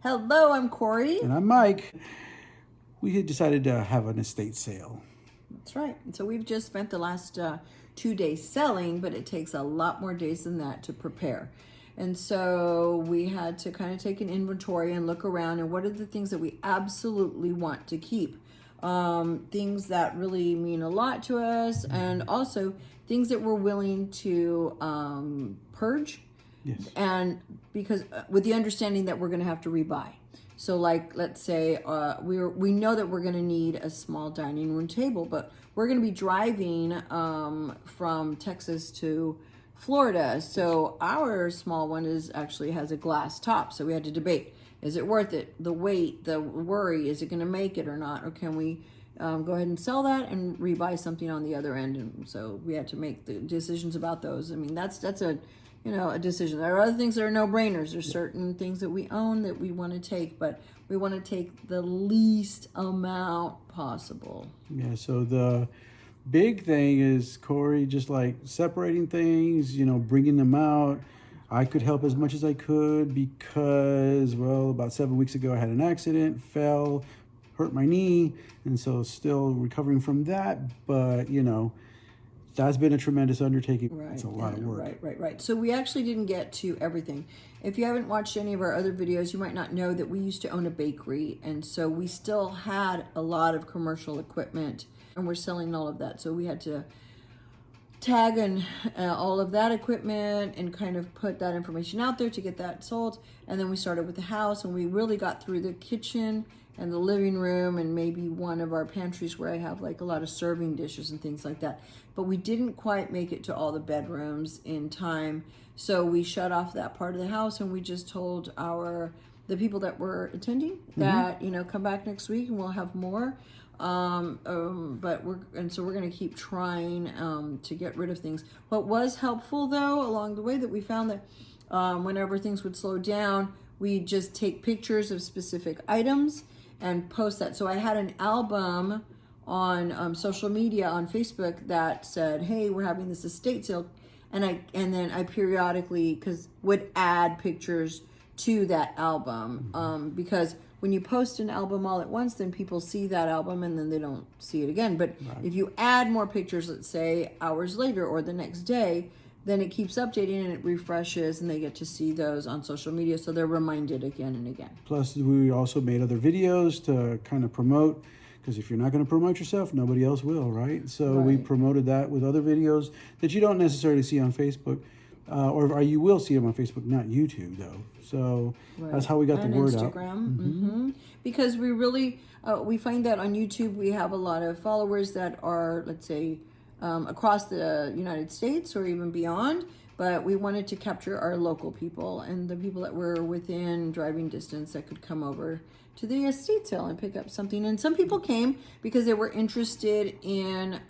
Hello, I'm Corey. And I'm Mike. We had decided to have an estate sale. That's right. And so we've just spent the last 2 days selling, but it takes a lot more days than that to prepare. And so we had to kind of take an inventory and look around and what are the things that we absolutely want to keep. Things that really mean a lot to us, and also things that we're willing to purge. Yes. And because with the understanding that we're going to have to rebuy. So like, let's say we know that we're going to need a small dining room table, but we're going to be driving from Texas to Florida. So our small one actually has a glass top. So we had to debate, is it worth it? The weight, the worry, is it going to make it or not? Or can we go ahead and sell that and rebuy something on the other end? And so we had to make the decisions about those. I mean, that's a decision. There are other things that are no-brainers. There's certain things that we own that we want to take, but we want to take the least amount possible. Yeah, so the big thing is, Corey, just like separating things, bringing them out. I could help as much as I could because, well, about 7 weeks ago I had an accident, fell, hurt my knee, and so still recovering from that, but, that's been a tremendous undertaking. Right. It's a lot of work. Right. So we actually didn't get to everything. If you haven't watched any of our other videos, you might not know that we used to own a bakery. And so we still had a lot of commercial equipment and we're selling all of that. So we had to tag and all of that equipment and kind of put that information out there to get that sold. And then we started with the house and we really got through the kitchen and the living room and maybe one of our pantries where I have like a lot of serving dishes and things like that. But we didn't quite make it to all the bedrooms in time. So we shut off that part of the house and we just told the people that were attending that, come back next week and we'll have more. But we're going to keep trying to get rid of things. What was helpful though along the way that we found that whenever things would slow down, we just take pictures of specific items and post that. So I had an album on social media on Facebook that said, "Hey, we're having this estate sale," and then I periodically would add pictures to that album because when you post an album all at once, then people see that album and then they don't see it again. But if you add more pictures, let's say hours later or the next day, then it keeps updating and it refreshes and they get to see those on social media. So they're reminded again and again. Plus, we also made other videos to kind of promote, because if you're not going to promote yourself, nobody else will, right? So we promoted that with other videos that you don't necessarily see on Facebook. Or you will see them on Facebook, not YouTube, though. So that's how we got the word out. Instagram. Because we really, we find that on YouTube we have a lot of followers that are, let's say, across the United States or even beyond, but we wanted to capture our local people and the people that were within driving distance that could come over to the estate sale and pick up something. And some people came because they were interested in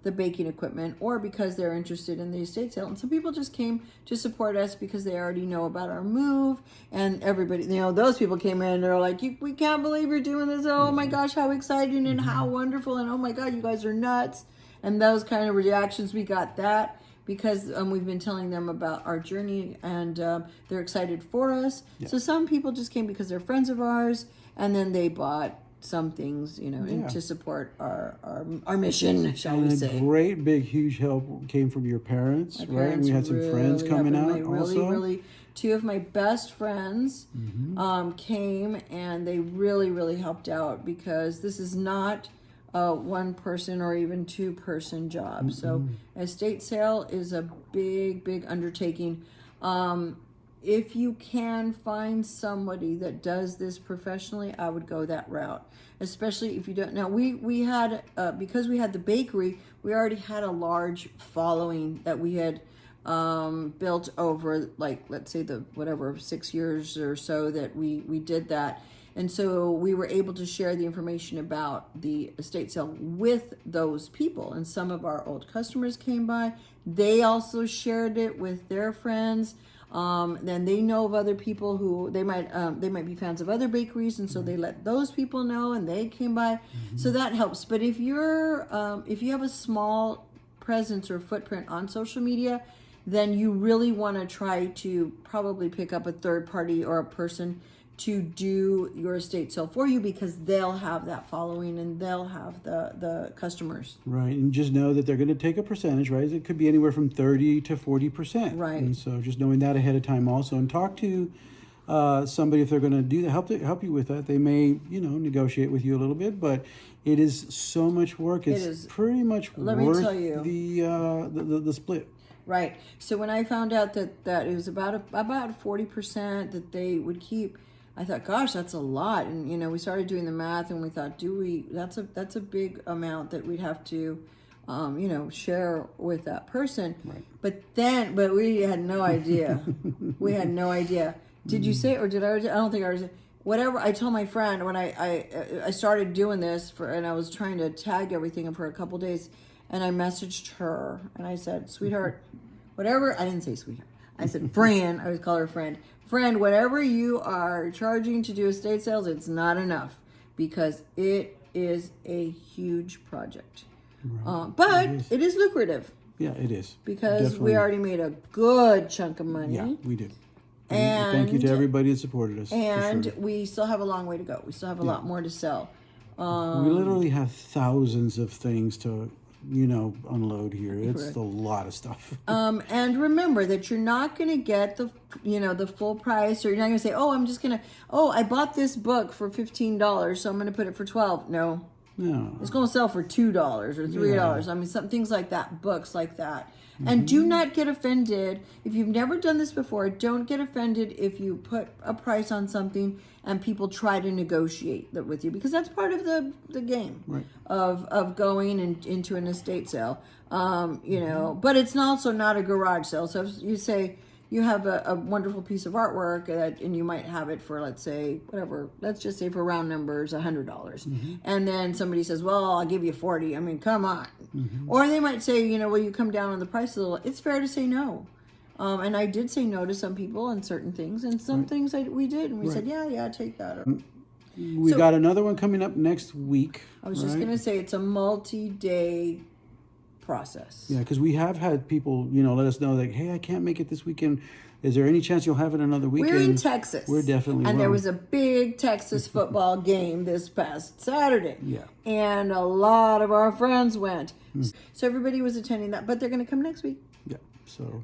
the baking equipment or because they're interested in the estate sale. And some people just came to support us because they already know about our move. And everybody, those people came in and they're like, we can't believe you're doing this. Oh my gosh, how exciting and how wonderful. And oh my God, you guys are nuts. And those kind of reactions, we got that because we've been telling them about our journey and they're excited for us. Yeah. So some people just came because they're friends of ours and then they bought some things, to support our mission, shall we say. A great, big, huge help came from your parents, right? And we had some friends coming out also. Really, two of my best friends came and they really, really helped out because this is not one person or even 2-person job. So estate sale is a big, big undertaking. If you can find somebody that does this professionally, I would go that route. Especially if you don't. Now we had because we had the bakery, we already had a large following that we had built over, like, let's say 6 years or so that we did that. And so we were able to share the information about the estate sale with those people. And some of our old customers came by. They also shared it with their friends. Then they know of other people who they might be fans of other bakeries, and so they let those people know, and they came by. So that helps. But if you have a small presence or footprint on social media, then you really want to try to probably pick up a third party or a person to do your estate sale for you, because they'll have that following and they'll have the customers. Right, and just know that they're going to take a percentage, right? It could be anywhere from 30 to 40%. Right. And so just knowing that ahead of time also, and talk to somebody if they're going to do that, help you with that. They may, negotiate with you a little bit, but it is so much work. It's pretty much Let me worth tell you. the split. Right. So when I found out that it was about 40% that they would keep, I thought, gosh, that's a lot. And we started doing the math, and we thought, that's a big amount that we'd have to share with that person. Right. But we had no idea. We had no idea. Did you say, or did I don't think I was, whatever. I told my friend when I started doing this and I was trying to tag everything for a couple days, and I messaged her and I said, sweetheart, whatever. I didn't say sweetheart. I said, friend. I always call her friend. Friend, whatever you are charging to do estate sales, it's not enough, because it is a huge project. Right. But it is lucrative. Yeah, it is. Because Definitely. we already made a good chunk of money. Yeah, we did. And thank you to everybody that supported us. And sure. we still have a long way to go. We still have a lot more to sell. We literally have thousands of things to, unload here. It's a lot of stuff. And remember that you're not going to get the full price, or you're not going to say, I bought this book for $15, so I'm going to put it for $12. No. It's going to sell for $2 or $3. Yeah. I mean, some things like that, books like that. And do not get offended. If you've never done this before, don't get offended if you put a price on something and people try to negotiate that with you, because that's part of the game, right, of going into an estate sale. But it's also not a garage sale. So if you say you have a wonderful piece of artwork and you might have it for, let's just say for round numbers, $100. And then somebody says, well, I'll give you 40. I mean, come on. Or they might say, will you come down on the price a little? It's fair to say no. And I did say no to some people on certain things, and some things we did. And we said, yeah, take that. We got another one coming up next week. I was just going to say it's a multi-day process. Yeah, because we have had people, let us know that, hey, I can't make it this weekend. Is there any chance you'll have it another weekend? We're in Texas. We're definitely And there was a big Texas football game this past Saturday. Yeah. And a lot of our friends went. So everybody was attending that, but they're going to come next week. Yeah. So.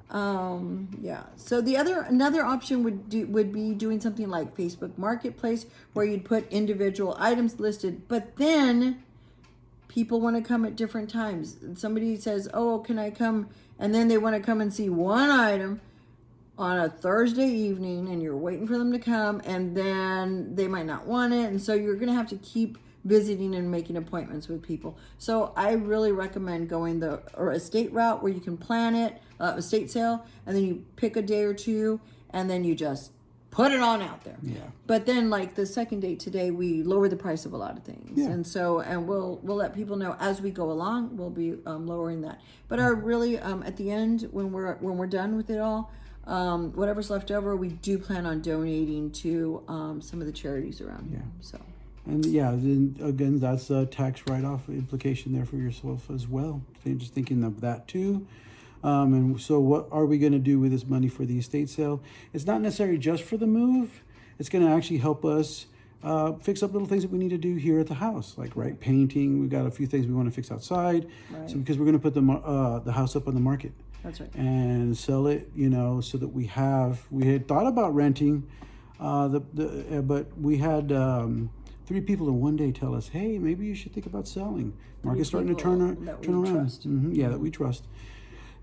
Yeah. So another option would be doing something like Facebook Marketplace, where you'd put individual items listed, but then people want to come at different times. Somebody says, oh, can I come? And then they want to come and see one item on a Thursday evening, and you're waiting for them to come, and then they might not want it. And so you're going to have to keep visiting and making appointments with people. So I really recommend going the estate route, where you can plan it, estate sale, and then you pick a day or two, and then you just put it on out there. Yeah. But then, like the second date today, we lower the price of a lot of things. Yeah. And we'll let people know as we go along. We'll be lowering that. But our really at the end, when we're done with it all, whatever's left over, we do plan on donating to some of the charities around here. So. And then again, that's a tax write-off implication there for yourself as well. So just thinking of that too. And so what are we going to do with this money for the estate sale? It's not necessarily just for the move. It's going to actually help us fix up little things that we need to do here at the house, like painting. We've got a few things we want to fix outside. Right. So because we're going to put the house up on the market. That's right. And sell it, so that we had thought about renting, but we had 3 people in one day tell us, hey, maybe you should think about selling. Market's starting to turn around. Yeah, that we trust.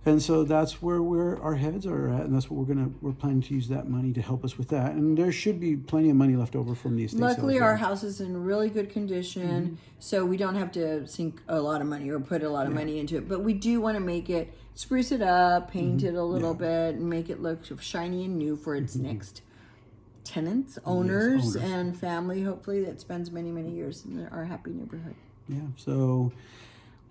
And so that's where our heads are at, and that's what we're planning to use that money to help us with that. And there should be plenty of money left over from the estate sale. Luckily, our house is in really good condition, so we don't have to sink a lot of money or put a lot of money into it. But we do want to spruce it up, paint it a little bit, and make it look shiny and new for its next tenants, owners, and family, hopefully, that spends many, many years in our happy neighborhood. Yeah, so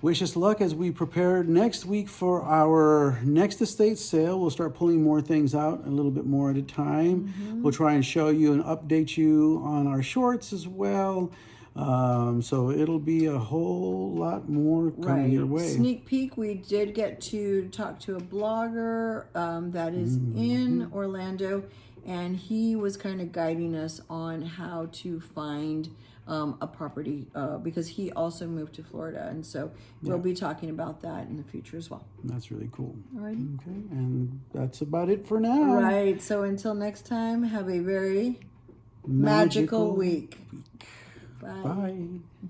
wish us luck as we prepare next week for our next estate sale. We'll start pulling more things out a little bit more at a time. We'll try and show you and update you on our shorts as well. So it'll be a whole lot more coming your way. Sneak peek, we did get to talk to a blogger that is in Orlando, and he was kind of guiding us on how to find a property because he also moved to Florida, and so we'll be talking about that in the future as well. That's really cool. All right. Okay, and that's about it for now. Right. So until next time, have a very magical week. Bye. Bye.